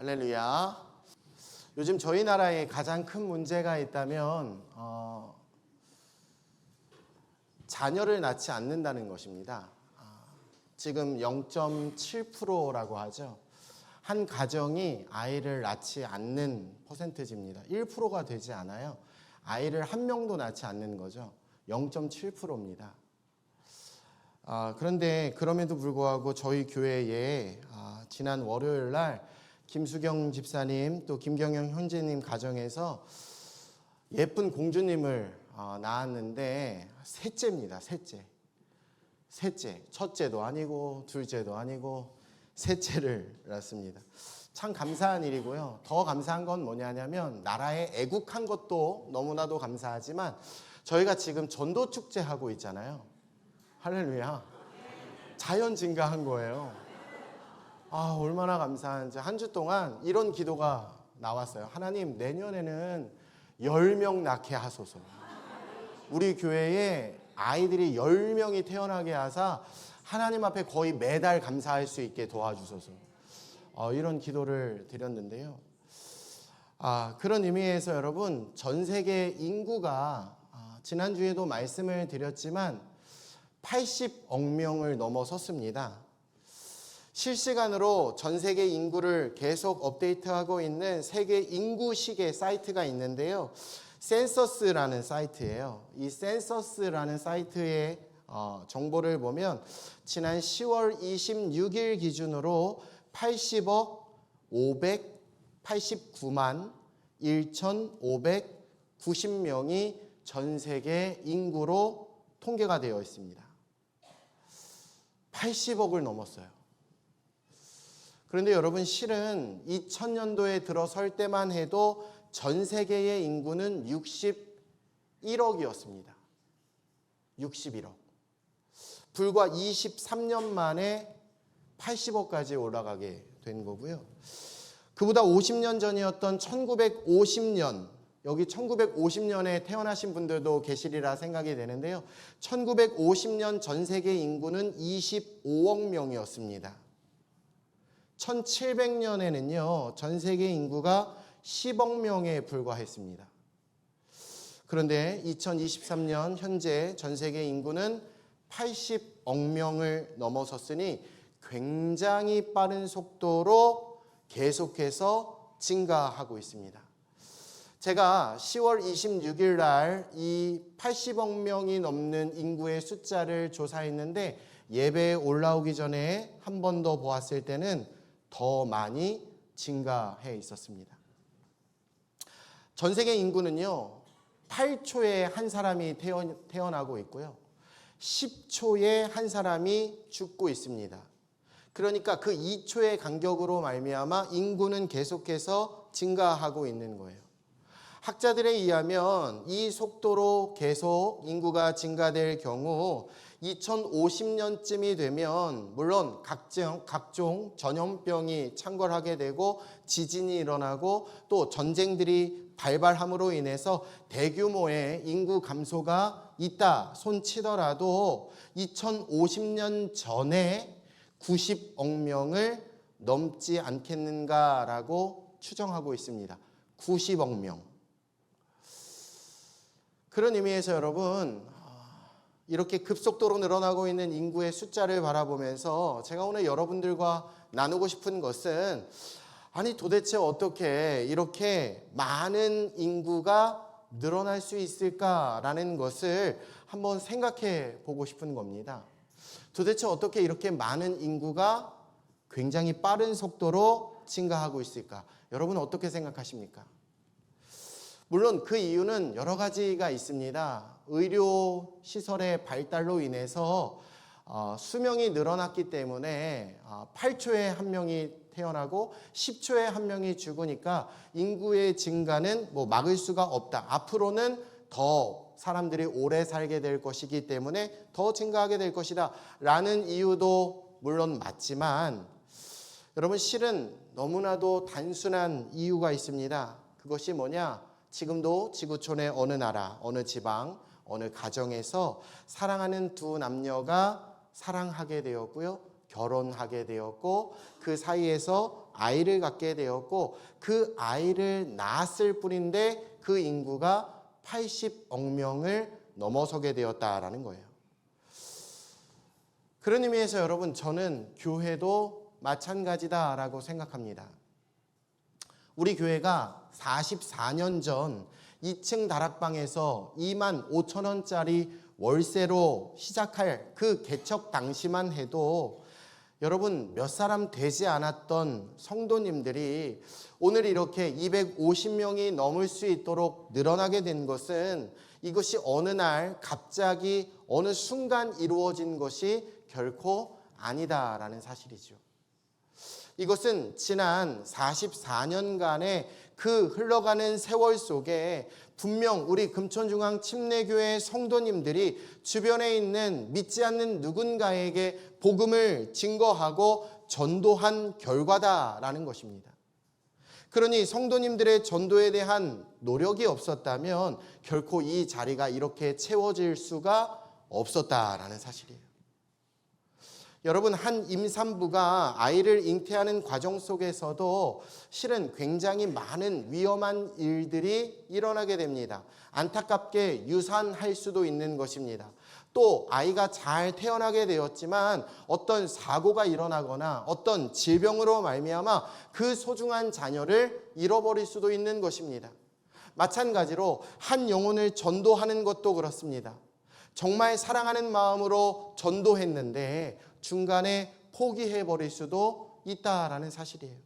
할렐루야. 요즘 저희 나라에 가장 큰 문제가 있다면 자녀를 낳지 않는다는 것입니다. 지금 0.7%라고 하죠. 한 가정이 아이를 낳지 않는 퍼센티지입니다. 1%가 되지 않아요. 아이를 한 명도 낳지 않는 거죠. 0.7%입니다. 그런데 그럼에도 불구하고 저희 교회에 지난 월요일 날 김수경 집사님 또 김경영 형제님 가정에서 예쁜 공주님을 낳았는데 셋째입니다. 셋째. 첫째도 아니고 둘째도 아니고 셋째를 낳았습니다. 참 감사한 일이고요. 더 감사한 건 뭐냐면 나라에 애국한 것도 너무나도 감사하지만 저희가 지금 전도 축제 하고 있잖아요. 할렐루야. 자연 증가한 거예요. 얼마나 감사한지. 한 주 동안 이런 기도가 나왔어요. 하나님, 내년에는 10명 낳게 하소서. 우리 교회에 아이들이 10명이 태어나게 하사 하나님 앞에 거의 매달 감사할 수 있게 도와주소서. 이런 기도를 드렸는데요. 그런 의미에서 여러분, 전 세계 인구가 지난주에도 말씀을 드렸지만 80억 명을 넘어섰습니다. 실시간으로 전 세계 인구를 계속 업데이트하고 있는 세계 인구 시계 사이트가 있는데요. 센서스라는 사이트예요. 이 센서스라는 사이트의 정보를 보면 지난 10월 26일 기준으로 80억 589만 1,590명이 전 세계 인구로 통계가 되어 있습니다. 80억을 넘었어요. 그런데 여러분, 실은 2000년도에 들어설 때만 해도 전 세계의 인구는 61억이었습니다. 61억. 불과 23년 만에 80억까지 올라가게 된 거고요. 그보다 50년 전이었던 1950년, 여기 1950년에 태어나신 분들도 계시리라 생각이 되는데요. 1950년 전 세계 인구는 25억 명이었습니다. 1700년에는요, 전 세계 인구가 10억 명에 불과했습니다. 그런데 2023년 현재 전 세계 인구는 80억 명을 넘어섰으니 굉장히 빠른 속도로 계속해서 증가하고 있습니다. 제가 10월 26일 날 이 80억 명이 넘는 인구의 숫자를 조사했는데 예배에 올라오기 전에 한 번 더 보았을 때는 더 많이 증가해 있었습니다. 전 세계 인구는요, 8초에 한 사람이 태어나고 있고요. 10초에 한 사람이 죽고 있습니다. 그러니까 그 2초의 간격으로 말미암아 인구는 계속해서 증가하고 있는 거예요. 학자들에 의하면 이 속도로 계속 인구가 증가될 경우 2050년쯤이 되면 물론 각종 전염병이 창궐하게 되고 지진이 일어나고 또 전쟁들이 발발함으로 인해서 대규모의 인구 감소가 있다 손치더라도 2050년 전에 90억 명을 넘지 않겠는가라고 추정하고 있습니다. 90억 명. 그런 의미에서 여러분, 이렇게 급속도로 늘어나고 있는 인구의 숫자를 바라보면서 제가 오늘 여러분들과 나누고 싶은 것은 아니 도대체 어떻게 이렇게 많은 인구가 늘어날 수 있을까라는 것을 한번 생각해 보고 싶은 겁니다. 도대체 어떻게 이렇게 많은 인구가 굉장히 빠른 속도로 증가하고 있을까? 여러분 어떻게 생각하십니까? 물론 그 이유는 여러 가지가 있습니다. 의료 시설의 발달로 인해서 수명이 늘어났기 때문에 8초에 한 명이 태어나고 10초에 한 명이 죽으니까 인구의 증가는 막을 수가 없다. 앞으로는 더 사람들이 오래 살게 될 것이기 때문에 더 증가하게 될 것이다 라는 이유도 물론 맞지만 여러분, 실은 너무나도 단순한 이유가 있습니다. 그것이 뭐냐? 지금도 지구촌의 어느 나라, 어느 지방, 어느 가정에서 사랑하는 두 남녀가 사랑하게 되었고요. 결혼하게 되었고 그 사이에서 아이를 갖게 되었고 그 아이를 낳았을 뿐인데 그 인구가 80억 명을 넘어서게 되었다라는 거예요. 그런 의미에서 여러분, 저는 교회도 마찬가지다라고 생각합니다. 우리 교회가 44년 전 2층 다락방에서 2만 5천 원짜리 월세로 시작할 그 개척 당시만 해도 여러분, 몇 사람 되지 않았던 성도님들이 오늘 이렇게 250명이 넘을 수 있도록 늘어나게 된 것은 이것이 어느 날 갑자기 어느 순간 이루어진 것이 결코 아니다라는 사실이죠. 이것은 지난 44년간의 그 흘러가는 세월 속에 분명 우리 금천중앙 침례교회 성도님들이 주변에 있는 믿지 않는 누군가에게 복음을 증거하고 전도한 결과다라는 것입니다. 그러니 성도님들의 전도에 대한 노력이 없었다면 결코 이 자리가 이렇게 채워질 수가 없었다라는 사실이에요. 여러분, 한 임산부가 아이를 잉태하는 과정 속에서도 실은 굉장히 많은 위험한 일들이 일어나게 됩니다. 안타깝게 유산할 수도 있는 것입니다. 또 아이가 잘 태어나게 되었지만 어떤 사고가 일어나거나 어떤 질병으로 말미암아 그 소중한 자녀를 잃어버릴 수도 있는 것입니다. 마찬가지로 한 영혼을 전도하는 것도 그렇습니다. 정말 사랑하는 마음으로 전도했는데 중간에 포기해버릴 수도 있다라는 사실이에요.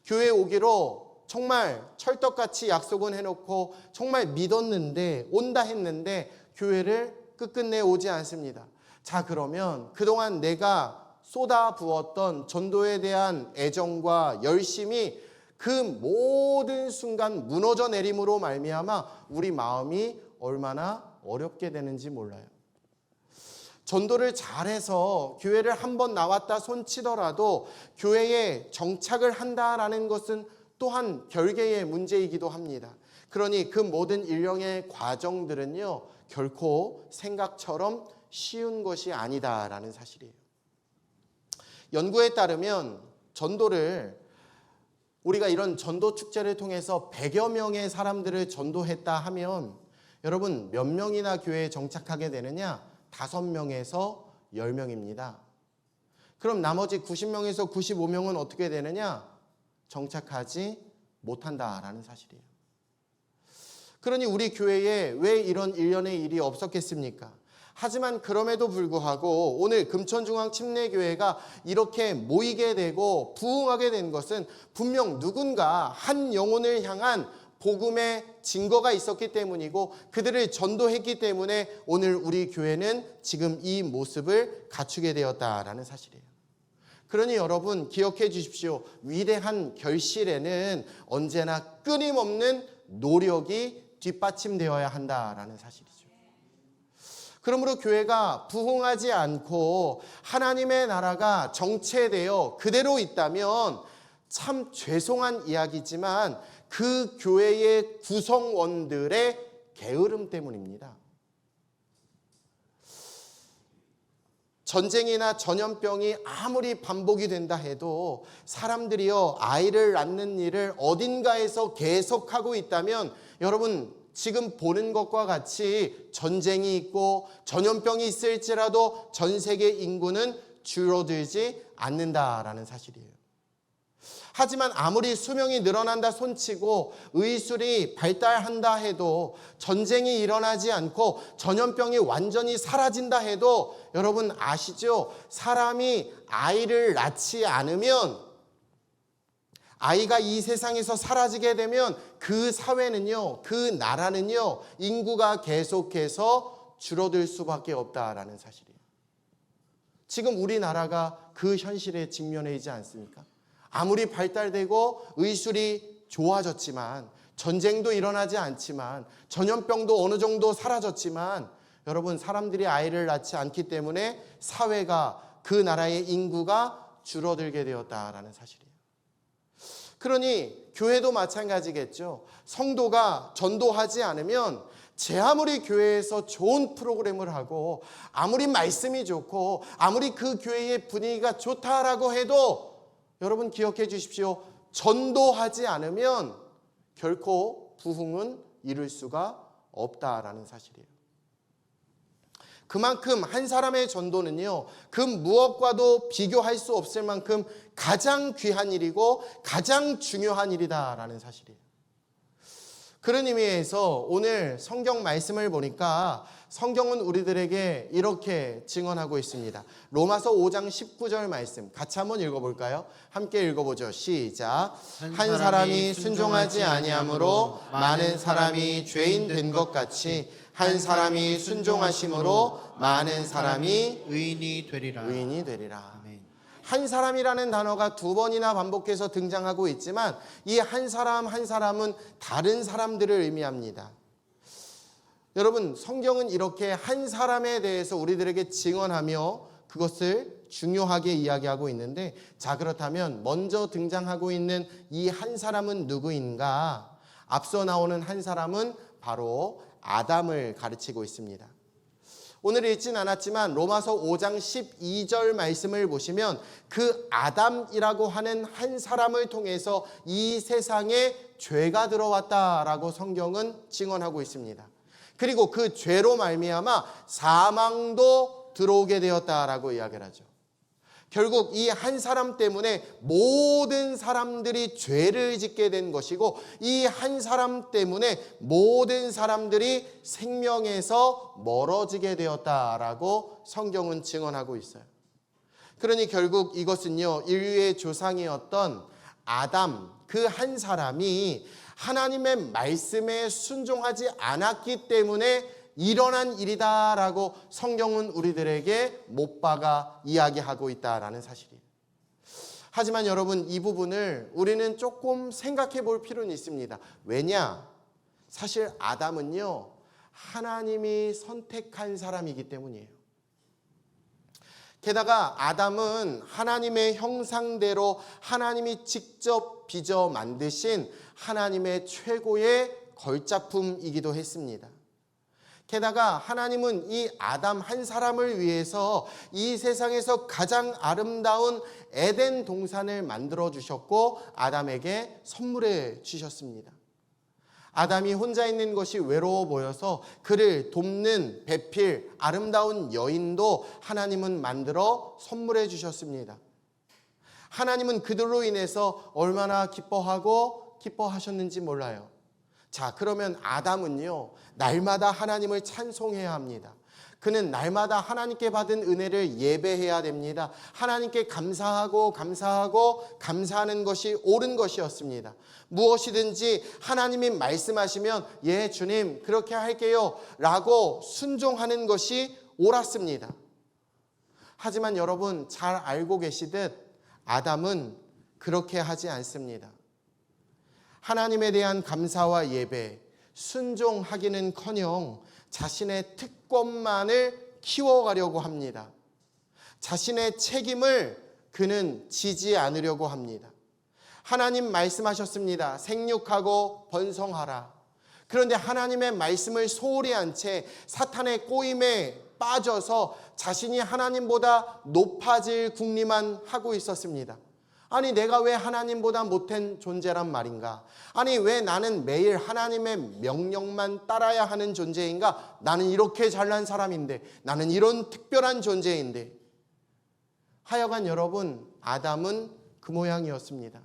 교회에 오기로 정말 찰떡같이 약속은 해놓고 정말 믿었는데 온다 했는데 교회를 끝끝내 오지 않습니다. 자, 그러면 그동안 내가 쏟아부었던 전도에 대한 애정과 열심이 그 모든 순간 무너져 내림으로 말미암아 우리 마음이 얼마나 어렵게 되는지 몰라요. 전도를 잘해서 교회를 한번 나왔다 손치더라도 교회에 정착을 한다라는 것은 또한 별개의 문제이기도 합니다. 그러니 그 모든 일련의 과정들은요, 결코 생각처럼 쉬운 것이 아니다라는 사실이에요. 연구에 따르면 전도를 우리가 이런 전도 축제를 통해서 100여 명의 사람들을 전도했다 하면 여러분, 몇 명이나 교회에 정착하게 되느냐? 5명에서 10명입니다. 그럼 나머지 90명에서 95명은 어떻게 되느냐? 정착하지 못한다라는 사실이에요. 그러니 우리 교회에 왜 이런 일련의 일이 없었겠습니까? 하지만 그럼에도 불구하고 오늘 금천중앙 침례교회가 이렇게 모이게 되고 부흥하게 된 것은 분명 누군가 한 영혼을 향한 복음의 증거가 있었기 때문이고 그들을 전도했기 때문에 오늘 우리 교회는 지금 이 모습을 갖추게 되었다라는 사실이에요. 그러니 여러분, 기억해 주십시오. 위대한 결실에는 언제나 끊임없는 노력이 뒷받침되어야 한다라는 사실이죠. 그러므로 교회가 부흥하지 않고 하나님의 나라가 정체되어 그대로 있다면 참 죄송한 이야기지만 그 교회의 구성원들의 게으름 때문입니다. 전쟁이나 전염병이 아무리 반복이 된다 해도 사람들이요, 아이를 낳는 일을 어딘가에서 계속하고 있다면 여러분, 지금 보는 것과 같이 전쟁이 있고 전염병이 있을지라도 전 세계 인구는 줄어들지 않는다라는 사실이에요. 하지만 아무리 수명이 늘어난다 손치고 의술이 발달한다 해도 전쟁이 일어나지 않고 전염병이 완전히 사라진다 해도 여러분 아시죠? 사람이 아이를 낳지 않으면, 아이가 이 세상에서 사라지게 되면 그 사회는요, 그 나라는요, 인구가 계속해서 줄어들 수밖에 없다라는 사실이에요. 지금 우리나라가 그 현실에 직면해 있지 않습니까? 아무리 발달되고 의술이 좋아졌지만, 전쟁도 일어나지 않지만, 전염병도 어느 정도 사라졌지만 여러분, 사람들이 아이를 낳지 않기 때문에 사회가, 그 나라의 인구가 줄어들게 되었다라는 사실이에요. 그러니 교회도 마찬가지겠죠. 성도가 전도하지 않으면 제 아무리 교회에서 좋은 프로그램을 하고 아무리 말씀이 좋고 아무리 그 교회의 분위기가 좋다라고 해도 여러분 기억해 주십시오. 전도하지 않으면 결코 부흥은 이룰 수가 없다라는 사실이에요. 그만큼 한 사람의 전도는요, 그 무엇과도 비교할 수 없을 만큼 가장 귀한 일이고 가장 중요한 일이다라는 사실이에요. 그런 의미에서 오늘 성경 말씀을 보니까 성경은 우리들에게 이렇게 증언하고 있습니다. 로마서 5장 19절 말씀 같이 한번 읽어볼까요? 함께 읽어보죠. 시작. 한 사람이 순종하지 아니함으로 많은 사람이 죄인 된 것 같이 한 사람이 순종하심으로 많은 사람이 의인이 되리라. 의인이 되리라. 아멘. 한 사람이라는 단어가 두 번이나 반복해서 등장하고 있지만 이 한 사람 한 사람은 다른 사람들을 의미합니다. 여러분, 성경은 이렇게 한 사람에 대해서 우리들에게 증언하며 그것을 중요하게 이야기하고 있는데, 자, 그렇다면 먼저 등장하고 있는 이 한 사람은 누구인가? 앞서 나오는 한 사람은 바로 아담을 가르치고 있습니다. 오늘 읽진 않았지만 로마서 5장 12절 말씀을 보시면 그 아담이라고 하는 한 사람을 통해서 이 세상에 죄가 들어왔다라고 성경은 증언하고 있습니다. 그리고 그 죄로 말미암아 사망도 들어오게 되었다라고 이야기를 하죠. 결국 이 한 사람 때문에 모든 사람들이 죄를 짓게 된 것이고, 이 한 사람 때문에 모든 사람들이 생명에서 멀어지게 되었다라고 성경은 증언하고 있어요. 그러니 결국 이것은요, 인류의 조상이었던 아담 그 한 사람이 하나님의 말씀에 순종하지 않았기 때문에 일어난 일이다라고 성경은 우리들에게 못 박아 이야기하고 있다라는 사실이에요. 하지만 여러분, 이 부분을 우리는 조금 생각해 볼 필요는 있습니다. 왜냐? 사실 아담은요, 하나님이 선택한 사람이기 때문이에요. 게다가 아담은 하나님의 형상대로 하나님이 직접 빚어 만드신 하나님의 최고의 걸작품이기도 했습니다. 게다가 하나님은 이 아담 한 사람을 위해서 이 세상에서 가장 아름다운 에덴 동산을 만들어 주셨고 아담에게 선물해 주셨습니다. 아담이 혼자 있는 것이 외로워 보여서 그를 돕는 배필 아름다운 여인도 하나님은 만들어 선물해 주셨습니다. 하나님은 그들로 인해서 얼마나 기뻐하셨는지 몰라요. 자, 그러면 아담은요, 날마다 하나님을 찬송해야 합니다. 그는 날마다 하나님께 받은 은혜를 예배해야 됩니다. 하나님께 감사하는 것이 옳은 것이었습니다. 무엇이든지 하나님이 말씀하시면 예, 주님 그렇게 할게요 라고 순종하는 것이 옳았습니다. 하지만 여러분 잘 알고 계시듯 아담은 그렇게 하지 않습니다. 하나님에 대한 감사와 예배, 순종하기는커녕 자신의 특권만을 키워가려고 합니다. 자신의 책임을 그는 지지 않으려고 합니다. 하나님 말씀하셨습니다. 생육하고 번성하라. 그런데 하나님의 말씀을 소홀히 한 채 사탄의 꼬임에 빠져서 자신이 하나님보다 높아질 궁리만 하고 있었습니다. 아니, 내가 왜 하나님보다 못한 존재란 말인가? 아니, 왜 나는 매일 하나님의 명령만 따라야 하는 존재인가? 나는 이렇게 잘난 사람인데, 나는 이런 특별한 존재인데. 하여간 여러분, 아담은 그 모양이었습니다.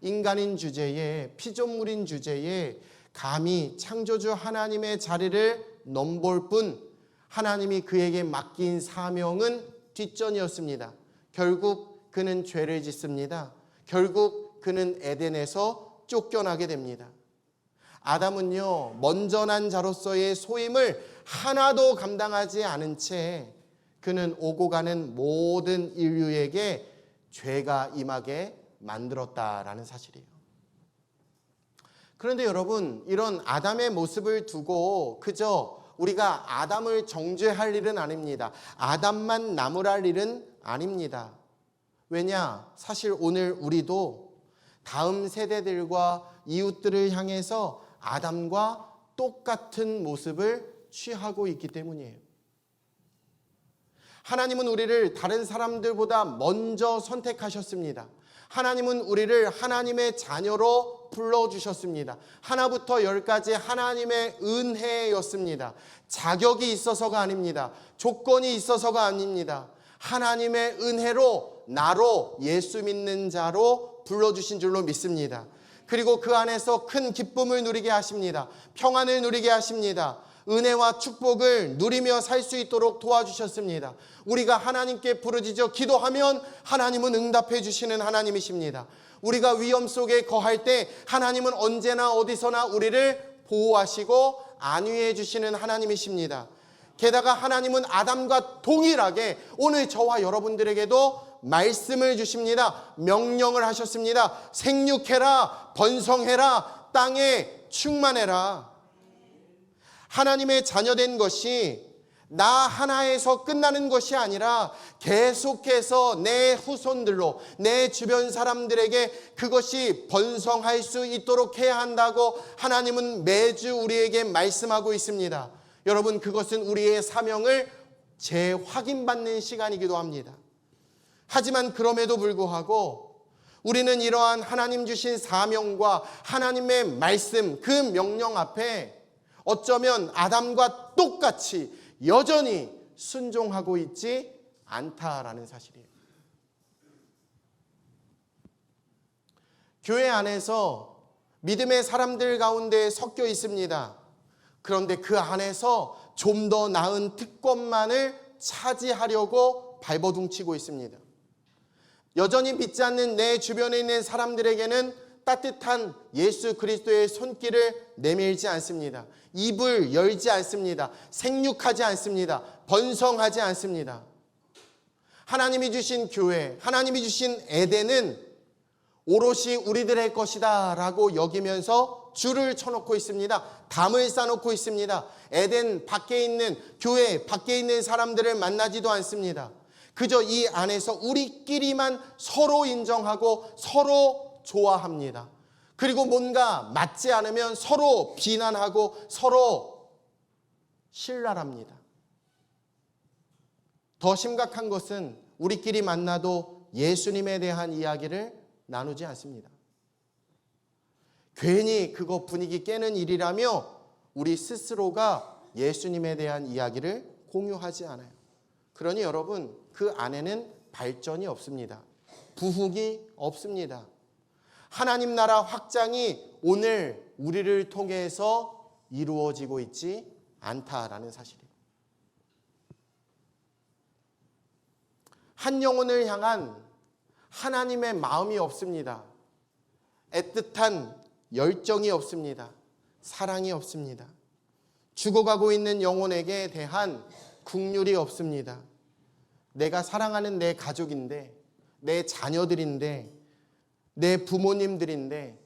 인간인 주제에, 피조물인 주제에 감히 창조주 하나님의 자리를 넘볼 뿐 하나님이 그에게 맡긴 사명은 뒷전이었습니다. 결국 그는 죄를 짓습니다. 결국 그는 에덴에서 쫓겨나게 됩니다. 아담은요, 먼저 난 자로서의 소임을 하나도 감당하지 않은 채 그는 오고 가는 모든 인류에게 죄가 임하게 만들었다라는 사실이에요. 그런데 여러분, 이런 아담의 모습을 두고 그저 우리가 아담을 정죄할 일은 아닙니다. 아담만 나무랄 일은 아닙니다. 왜냐? 사실 오늘 우리도 다음 세대들과 이웃들을 향해서 아담과 똑같은 모습을 취하고 있기 때문이에요. 하나님은 우리를 다른 사람들보다 먼저 선택하셨습니다. 하나님은 우리를 하나님의 자녀로 불러주셨습니다. 하나부터 열까지 하나님의 은혜였습니다. 자격이 있어서가 아닙니다. 조건이 있어서가 아닙니다. 하나님의 은혜로 나로 예수 믿는 자로 불러주신 줄로 믿습니다. 그리고 그 안에서 큰 기쁨을 누리게 하십니다. 평안을 누리게 하십니다. 은혜와 축복을 누리며 살 수 있도록 도와주셨습니다. 우리가 하나님께 부르짖어 기도하면 하나님은 응답해 주시는 하나님이십니다. 우리가 위험 속에 거할 때 하나님은 언제나 어디서나 우리를 보호하시고 안위해 주시는 하나님이십니다. 게다가 하나님은 아담과 동일하게 오늘 저와 여러분들에게도 말씀을 주십니다. 명령을 하셨습니다. 생육해라, 번성해라, 땅에 충만해라. 하나님의 자녀된 것이 나 하나에서 끝나는 것이 아니라 계속해서 내 후손들로, 내 주변 사람들에게 그것이 번성할 수 있도록 해야 한다고 하나님은 매주 우리에게 말씀하고 있습니다. 여러분, 그것은 우리의 사명을 재확인받는 시간이기도 합니다. 하지만 그럼에도 불구하고 우리는 이러한 하나님 주신 사명과 하나님의 말씀, 그 명령 앞에 어쩌면 아담과 똑같이 여전히 순종하고 있지 않다라는 사실이에요. 교회 안에서 믿음의 사람들 가운데 섞여 있습니다. 그런데 그 안에서 좀 더 나은 특권만을 차지하려고 발버둥치고 있습니다. 여전히 믿지 않는 내 주변에 있는 사람들에게는 따뜻한 예수 그리스도의 손길을 내밀지 않습니다. 입을 열지 않습니다. 생육하지 않습니다. 번성하지 않습니다. 하나님이 주신 교회, 하나님이 주신 에덴은 오롯이 우리들의 것이다 라고 여기면서 줄을 쳐놓고 있습니다. 담을 쌓아놓고 있습니다. 에덴 밖에 있는, 교회 밖에 있는 사람들을 만나지도 않습니다. 그저 이 안에서 우리끼리만 서로 인정하고 서로 좋아합니다. 그리고 뭔가 맞지 않으면 서로 비난하고 서로 신랄합니다. 더 심각한 것은 우리끼리 만나도 예수님에 대한 이야기를 나누지 않습니다. 괜히 그거 분위기 깨는 일이라며 우리 스스로가 예수님에 대한 이야기를 공유하지 않아요. 그러니 여러분, 그 안에는 발전이 없습니다. 부흥이 없습니다. 하나님 나라 확장이 오늘 우리를 통해서 이루어지고 있지 않다라는 사실이에요. 한 영혼을 향한 하나님의 마음이 없습니다. 애틋한 열정이 없습니다. 사랑이 없습니다. 죽어가고 있는 영혼에게 대한 긍휼이 없습니다. 내가 사랑하는 내 가족인데, 내 자녀들인데, 내 부모님들인데,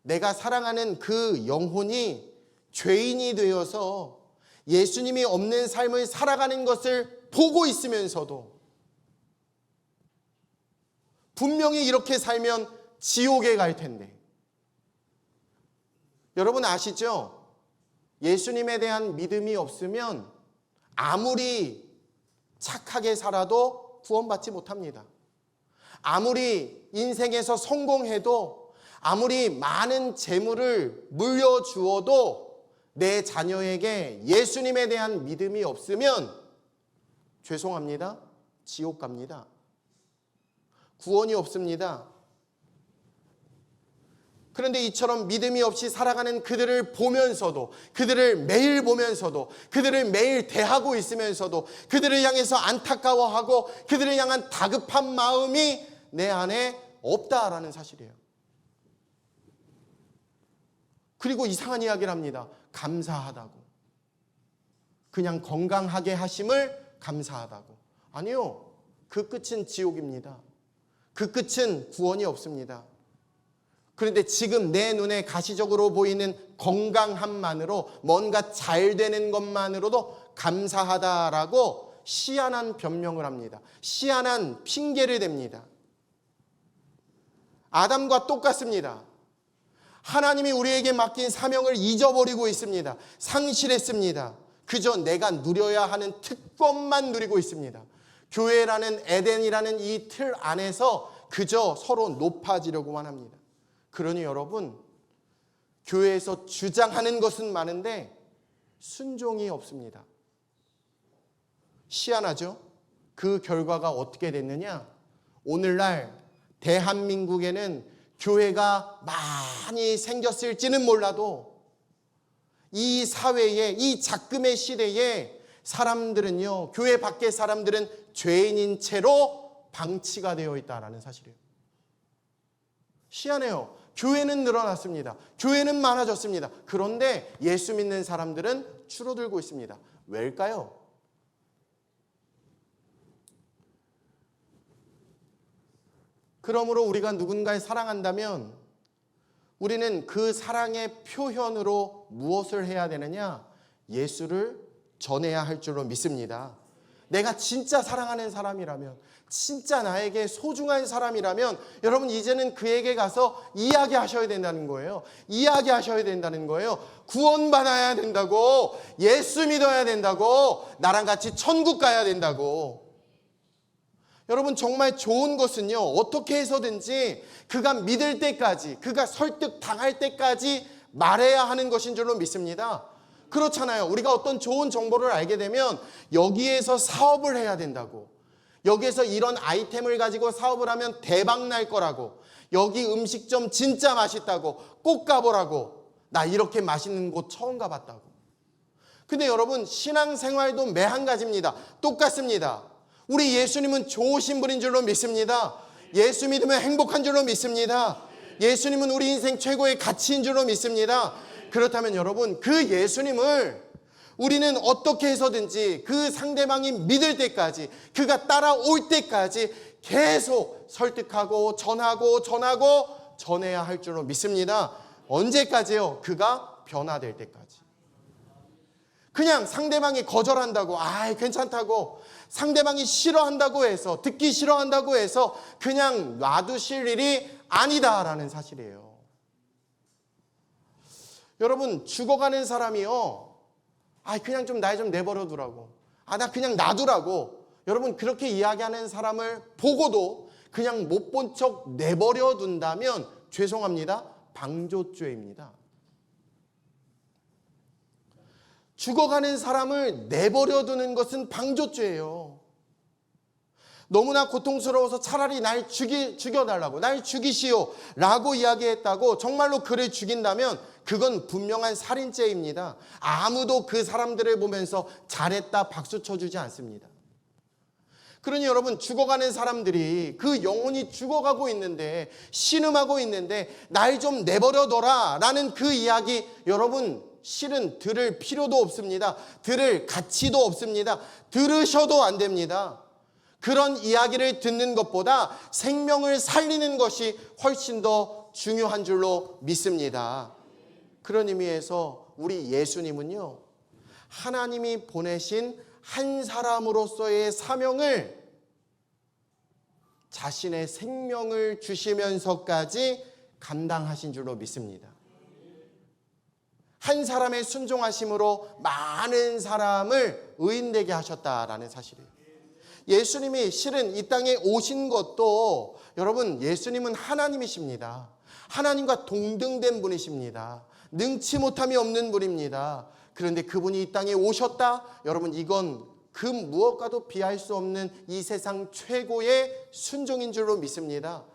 내가 사랑하는 그 영혼이 죄인이 되어서 예수님이 없는 삶을 살아가는 것을 보고 있으면서도 분명히 이렇게 살면 지옥에 갈 텐데, 여러분 아시죠? 예수님에 대한 믿음이 없으면 아무리 착하게 살아도 구원받지 못합니다. 아무리 인생에서 성공해도, 아무리 많은 재물을 물려주어도 내 자녀에게 예수님에 대한 믿음이 없으면 죄송합니다. 지옥 갑니다. 구원이 없습니다. 그런데 이처럼 믿음이 없이 살아가는 그들을 보면서도, 그들을 매일 보면서도, 그들을 매일 대하고 있으면서도 그들을 향해서 안타까워하고 그들을 향한 다급한 마음이 내 안에 없다라는 사실이에요. 그리고 이상한 이야기를 합니다. 감사하다고. 그냥 건강하게 하심을 감사하다고. 아니요. 그 끝은 지옥입니다. 그 끝은 구원이 없습니다. 그런데 지금 내 눈에 가시적으로 보이는 건강함만으로, 뭔가 잘 되는 것만으로도 감사하다라고 시한한 변명을 합니다. 시한한 핑계를 댑니다. 아담과 똑같습니다. 하나님이 우리에게 맡긴 사명을 잊어버리고 있습니다. 상실했습니다. 그저 내가 누려야 하는 특권만 누리고 있습니다. 교회라는 에덴이라는 이 틀 안에서 그저 서로 높아지려고만 합니다. 그러니 여러분, 교회에서 주장하는 것은 많은데 순종이 없습니다. 희한하죠? 그 결과가 어떻게 됐느냐? 오늘날 대한민국에는 교회가 많이 생겼을지는 몰라도 이 사회에, 이 작금의 시대에 사람들은요, 교회 밖의 사람들은 죄인인 채로 방치가 되어 있다는 사실이에요. 희한해요. 교회는 늘어났습니다. 교회는 많아졌습니다. 그런데 예수 믿는 사람들은 줄어들고 있습니다. 왜일까요? 그러므로 우리가 누군가를 사랑한다면 우리는 그 사랑의 표현으로 무엇을 해야 되느냐? 예수를 전해야 할 줄로 믿습니다. 내가 진짜 사랑하는 사람이라면, 진짜 나에게 소중한 사람이라면 여러분 이제는 그에게 가서 이야기하셔야 된다는 거예요. 이야기하셔야 된다는 거예요. 구원받아야 된다고, 예수 믿어야 된다고, 나랑 같이 천국 가야 된다고. 여러분 정말 좋은 것은요, 어떻게 해서든지 그가 믿을 때까지, 그가 설득당할 때까지 말해야 하는 것인 줄로 믿습니다. 그렇잖아요. 우리가 어떤 좋은 정보를 알게 되면 여기에서 사업을 해야 된다고, 여기에서 이런 아이템을 가지고 사업을 하면 대박 날 거라고, 여기 음식점 진짜 맛있다고, 꼭 가보라고, 나 이렇게 맛있는 곳 처음 가봤다고. 근데 여러분 신앙생활도 매한가지입니다. 똑같습니다. 우리 예수님은 좋으신 분인 줄로 믿습니다. 예수 믿으면 행복한 줄로 믿습니다. 예수님은 우리 인생 최고의 가치인 줄로 믿습니다. 그렇다면 여러분, 그 예수님을 우리는 어떻게 해서든지 그 상대방이 믿을 때까지, 그가 따라올 때까지 계속 설득하고 전하고 전해야 할 줄로 믿습니다. 언제까지요? 그가 변화될 때까지. 그냥 상대방이 거절한다고, 괜찮다고, 상대방이 싫어한다고 해서, 듣기 싫어한다고 해서 그냥 놔두실 일이 아니다라는 사실이에요. 여러분 죽어가는 사람이요, 그냥 좀 날 좀 내버려 두라고, 나 그냥 놔두라고, 여러분 그렇게 이야기하는 사람을 보고도 그냥 못 본 척 내버려 둔다면 죄송합니다, 방조죄입니다. 죽어가는 사람을 내버려 두는 것은 방조죄예요. 너무나 고통스러워서 차라리 날 죽여달라고, 날 죽이시오 라고 이야기했다고 정말로 그를 죽인다면 그건 분명한 살인죄입니다. 아무도 그 사람들을 보면서 잘했다 박수 쳐주지 않습니다. 그러니 여러분, 죽어가는 사람들이, 그 영혼이 죽어가고 있는데, 신음하고 있는데 날 좀 내버려둬라 라는 그 이야기, 여러분 실은 들을 필요도 없습니다. 들을 가치도 없습니다. 들으셔도 안 됩니다. 그런 이야기를 듣는 것보다 생명을 살리는 것이 훨씬 더 중요한 줄로 믿습니다. 그런 의미에서 우리 예수님은요, 하나님이 보내신 한 사람으로서의 사명을 자신의 생명을 주시면서까지 감당하신 줄로 믿습니다. 한 사람의 순종하심으로 많은 사람을 의인되게 하셨다라는 사실이에요. 예수님이 실은 이 땅에 오신 것도, 여러분 예수님은 하나님이십니다. 하나님과 동등된 분이십니다. 능치 못함이 없는 분입니다. 그런데 그분이 이 땅에 오셨다? 여러분 이건 그 무엇과도 비할 수 없는 이 세상 최고의 순종인 줄로 믿습니다.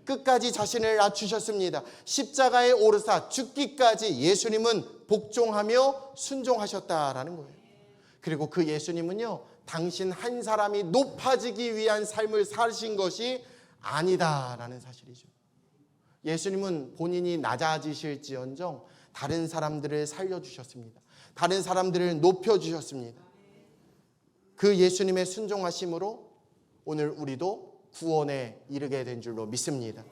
끝까지 자신을 낮추셨습니다. 십자가에 오르사 죽기까지 예수님은 복종하며 순종하셨다라는 거예요. 그리고 그 예수님은요, 당신 한 사람이 높아지기 위한 삶을 사신 것이 아니다라는 사실이죠. 예수님은 본인이 낮아지실지언정 다른 사람들을 살려주셨습니다. 다른 사람들을 높여주셨습니다. 그 예수님의 순종하심으로 오늘 우리도 구원에 이르게 된 줄로 믿습니다.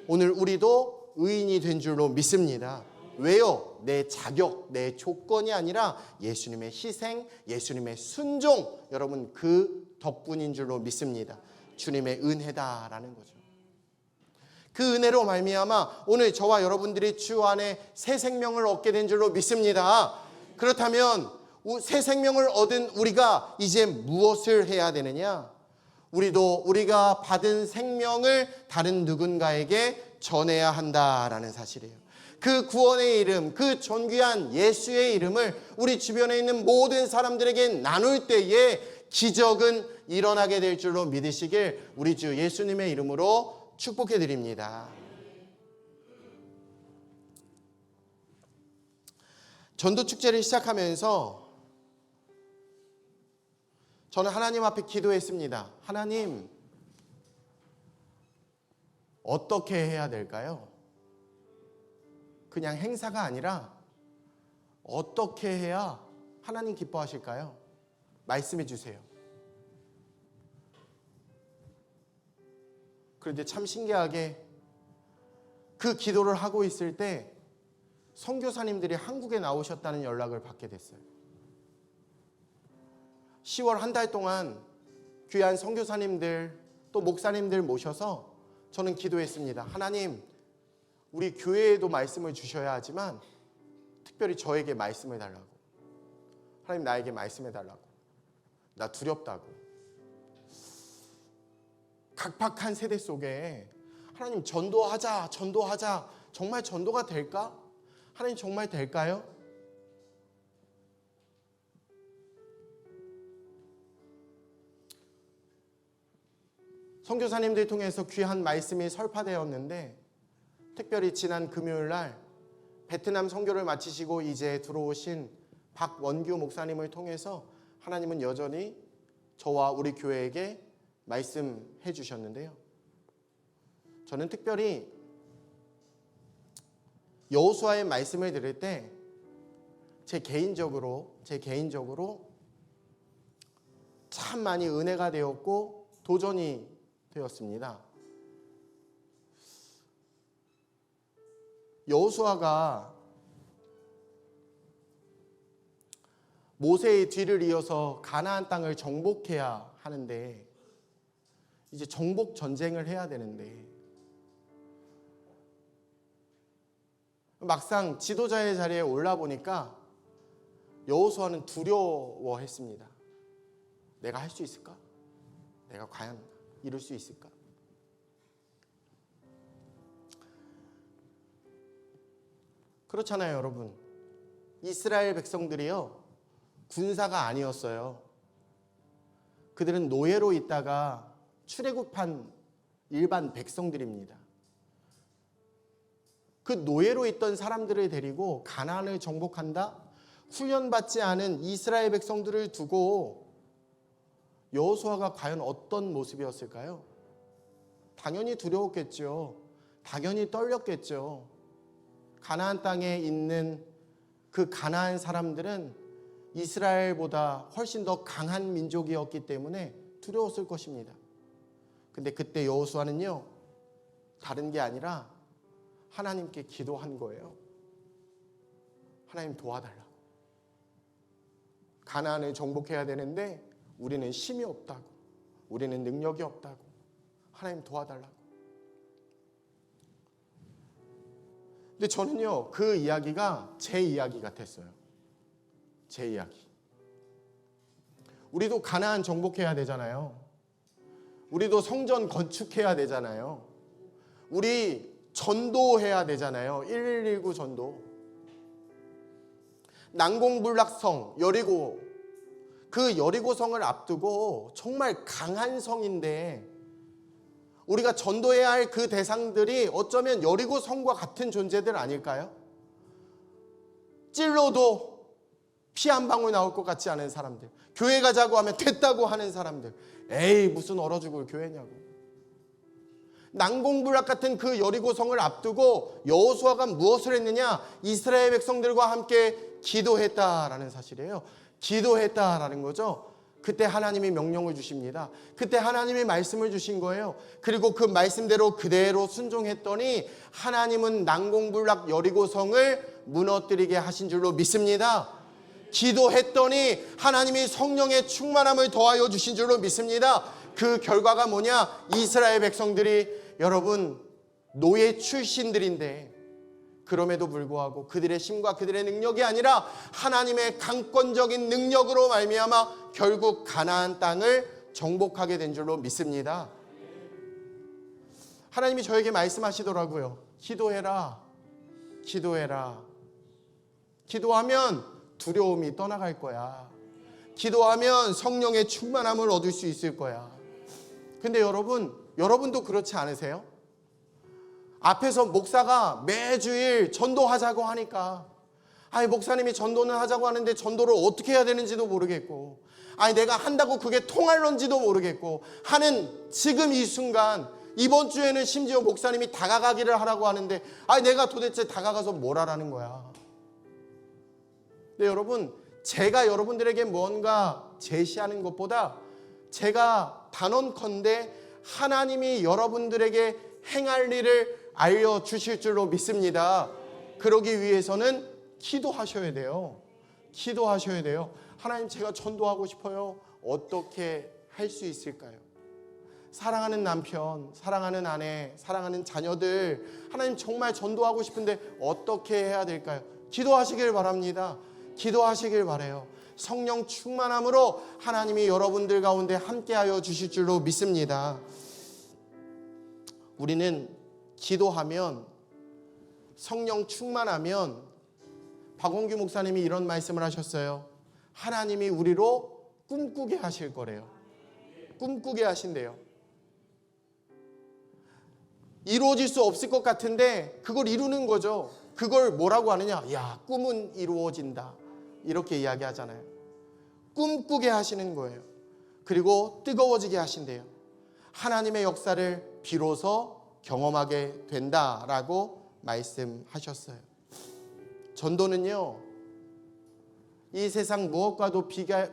오늘 우리도 의인이 된 줄로 믿습니다. 왜요? 내 자격, 내 조건이 아니라 예수님의 희생, 예수님의 순종, 여러분 그 덕분인 줄로 믿습니다. 주님의 은혜다라는 거죠. 그 은혜로 말미암아 오늘 저와 여러분들이 주 안에 새 생명을 얻게 된 줄로 믿습니다. 그렇다면 새 생명을 얻은 우리가 이제 무엇을 해야 되느냐? 우리도 우리가 받은 생명을 다른 누군가에게 전해야 한다라는 사실이에요. 그 구원의 이름, 그 존귀한 예수의 이름을 우리 주변에 있는 모든 사람들에게 나눌 때에 기적은 일어나게 될 줄로 믿으시길 우리 주 예수님의 이름으로 축복해 드립니다. 전도축제를 시작하면서 저는 하나님 앞에 기도했습니다. 하나님, 어떻게 해야 될까요? 그냥 행사가 아니라 어떻게 해야 하나님 기뻐하실까요? 말씀해 주세요. 그런데 참 신기하게 그 기도를 하고 있을 때 선교사님들이 한국에 나오셨다는 연락을 받게 됐어요. 10월 한 달 동안 귀한 선교사님들 또 목사님들 모셔서 저는 기도했습니다. 하나님, 우리 교회에도 말씀을 주셔야 하지만 특별히 저에게 말씀을 달라고. 하나님, 나에게 말씀해 달라고. 나 두렵다고. 각박한 세대 속에 하나님 전도하자. 정말 전도가 될까? 하나님 정말 될까요? 선교사님들 통해서 귀한 말씀이 설파되었는데 특별히 지난 금요일 날 베트남 선교를 마치시고 이제 들어오신 박원규 목사님을 통해서 하나님은 여전히 저와 우리 교회에게 말씀해 주셨는데요. 저는 특별히 여호수아의 말씀을 들을 때 제 개인적으로 참 많이 은혜가 되었고 도전이 되었습니다. 여호수아가 모세의 뒤를 이어서 가나안 땅을 정복해야 하는데 이제 정복 전쟁을 해야 되는데 막상 지도자의 자리에 올라 보니까 여호수아는 두려워했습니다. 내가 할 수 있을까? 내가 과연 이룰 수 있을까? 그렇잖아요, 여러분. 이스라엘 백성들이요, 군사가 아니었어요. 그들은 노예로 있다가 출애굽한 일반 백성들입니다. 그 노예로 있던 사람들을 데리고 가나안을 정복한다? 훈련받지 않은 이스라엘 백성들을 두고 여호수아가 과연 어떤 모습이었을까요? 당연히 두려웠겠죠. 당연히 떨렸겠죠. 가나안 땅에 있는 그 가나안 사람들은 이스라엘보다 훨씬 더 강한 민족이었기 때문에 두려웠을 것입니다. 근데 그때 여호수아는요, 다른 게 아니라 하나님께 기도한 거예요. 하나님 도와달라고. 가나안을 정복해야 되는데 우리는 힘이 없다고. 우리는 능력이 없다고. 하나님 도와달라고. 근데 저는요, 그 이야기가 제 이야기 같았어요. 제 이야기. 우리도 가나안 정복해야 되잖아요. 우리도 성전 건축해야 되잖아요. 우리 전도해야 되잖아요. 1119 전도. 난공불락성 여리고, 그 여리고성을 앞두고 정말 강한 성인데 우리가 전도해야 할 그 대상들이 어쩌면 여리고성과 같은 존재들 아닐까요? 찔러도 피 한 방울 나올 것 같지 않은 사람들, 교회 가자고 하면 됐다고 하는 사람들, 에이 무슨 얼어 죽을 교회냐고. 난공불락 같은 그 여리고성을 앞두고 여호수아가 무엇을 했느냐? 이스라엘 백성들과 함께 기도했다라는 사실이에요. 기도했다라는 거죠. 그때 하나님이 명령을 주십니다. 그때 하나님이 말씀을 주신 거예요. 그리고 그 말씀대로 그대로 순종했더니 하나님은 난공불락 여리고성을 무너뜨리게 하신 줄로 믿습니다. 기도했더니 하나님이 성령의 충만함을 더하여 주신 줄로 믿습니다. 그 결과가 뭐냐? 이스라엘 백성들이, 여러분, 노예 출신들인데 그럼에도 불구하고 그들의 힘과 그들의 능력이 아니라 하나님의 강권적인 능력으로 말미암아 결국 가나안 땅을 정복하게 된 줄로 믿습니다. 하나님이 저에게 말씀하시더라고요. 기도해라. 기도해라. 기도하면 두려움이 떠나갈 거야. 기도하면 성령의 충만함을 얻을 수 있을 거야. 근데 여러분도 그렇지 않으세요? 앞에서 목사가 매주일 전도하자고 하니까, 아니 목사님이 전도는 하자고 하는데 전도를 어떻게 해야 되는지도 모르겠고, 아니 내가 한다고 그게 통할런지도 모르겠고 하는 지금 이 순간, 이번 주에는 심지어 목사님이 다가가기를 하라고 하는데, 아니 내가 도대체 다가가서 뭘 하라는 거야. 근데 여러분, 제가 여러분들에게 뭔가 제시하는 것보다 제가 단언컨대 하나님이 여러분들에게 행할 일을 알려주실 줄로 믿습니다. 그러기 위해서는 기도하셔야 돼요. 기도하셔야 돼요. 하나님, 제가 전도하고 싶어요. 어떻게 할 수 있을까요? 사랑하는 남편, 사랑하는 아내, 사랑하는 자녀들, 하나님 정말 전도하고 싶은데 어떻게 해야 될까요? 기도하시길 바랍니다. 기도하시길 바라요. 성령 충만함으로 하나님이 여러분들 가운데 함께하여 주실 줄로 믿습니다. 우리는 기도하면, 성령 충만하면, 박원규 목사님이 이런 말씀을 하셨어요. 하나님이 우리로 꿈꾸게 하실 거래요. 꿈꾸게 하신대요. 이루어질 수 없을 것 같은데 그걸 이루는 거죠. 그걸 뭐라고 하느냐? 야, 꿈은 이루어진다. 이렇게 이야기하잖아요. 꿈꾸게 하시는 거예요. 그리고 뜨거워지게 하신대요. 하나님의 역사를 비로소 경험하게 된다라고 말씀하셨어요. 전도는요, 이 세상 무엇과도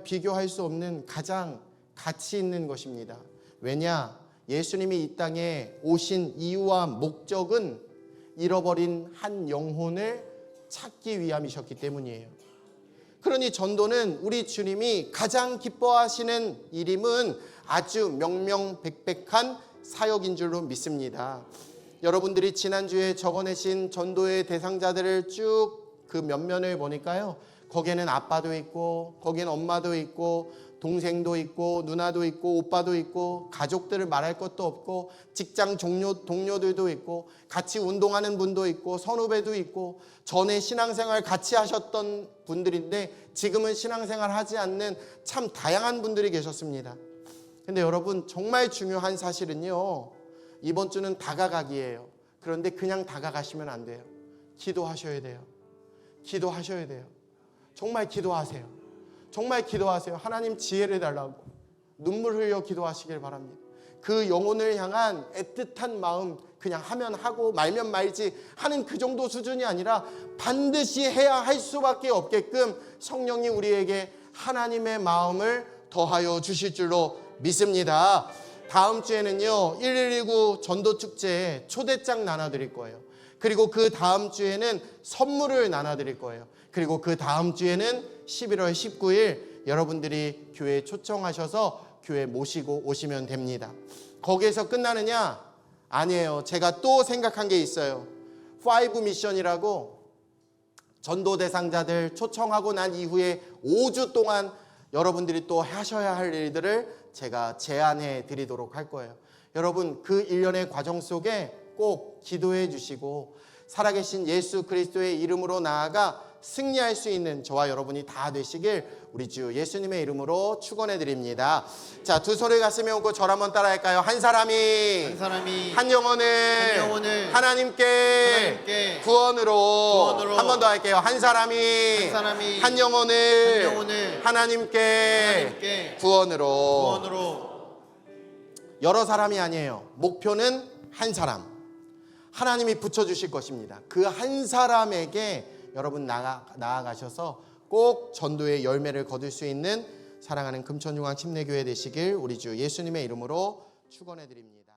비교할 수 없는 가장 가치 있는 것입니다. 왜냐? 예수님이 이 땅에 오신 이유와 목적은 잃어버린 한 영혼을 찾기 위함이셨기 때문이에요. 그러니 전도는 우리 주님이 가장 기뻐하시는 일임은 아주 명명백백한 사역인 줄로 믿습니다. 여러분들이 지난주에 적어내신 전도의 대상자들을 쭉 그 면면을 보니까요, 거기에는 아빠도 있고, 거기에는 엄마도 있고, 동생도 있고, 누나도 있고, 오빠도 있고, 가족들을 말할 것도 없고, 직장 동료들도 있고, 같이 운동하는 분도 있고, 선후배도 있고, 전에 신앙생활 같이 하셨던 분들인데 지금은 신앙생활 하지 않는 참 다양한 분들이 계셨습니다. 근데 여러분, 정말 중요한 사실은요, 이번 주는 다가가기예요. 그런데 그냥 다가가시면 안 돼요. 기도하셔야 돼요. 기도하셔야 돼요. 정말 기도하세요. 정말 기도하세요. 하나님 지혜를 달라고 눈물 흘려 기도하시길 바랍니다. 그 영혼을 향한 애틋한 마음, 그냥 하면 하고 말면 말지 하는 그 정도 수준이 아니라 반드시 해야 할 수밖에 없게끔 성령이 우리에게 하나님의 마음을 더하여 주실 줄로 믿습니다. 다음 주에는요, 1119 전도축제에 초대장 나눠드릴 거예요. 그리고 그 다음 주에는 선물을 나눠드릴 거예요. 그리고 그 다음 주에는 11월 19일 여러분들이 교회에 초청하셔서 교회 모시고 오시면 됩니다. 거기에서 끝나느냐? 아니에요. 제가 또 생각한 게 있어요. 5 미션이라고 전도 대상자들 초청하고 난 이후에 5주 동안 여러분들이 또 하셔야 할 일들을 제가 제안해 드리도록 할 거예요. 여러분, 그 일련의 과정 속에 꼭 기도해 주시고 살아계신 예수 그리스도의 이름으로 나아가 승리할 수 있는 저와 여러분이 다 되시길 우리 주 예수님의 이름으로 축원해 드립니다. 자, 두 손을 가슴에 얹고 저를 한번 따라 할까요? 한 사람이 한 영혼을 하나님께 구원으로 한 번 더 할게요. 한 사람이 한 영혼을 하나님께 구원으로. 여러 사람이 아니에요. 목표는 한 사람. 하나님이 붙여주실 것입니다. 그 한 사람에게 여러분 나아가셔서 꼭 전도의 열매를 거둘 수 있는 사랑하는 금천중앙 침례교회 되시길 우리 주 예수님의 이름으로 축원해 드립니다.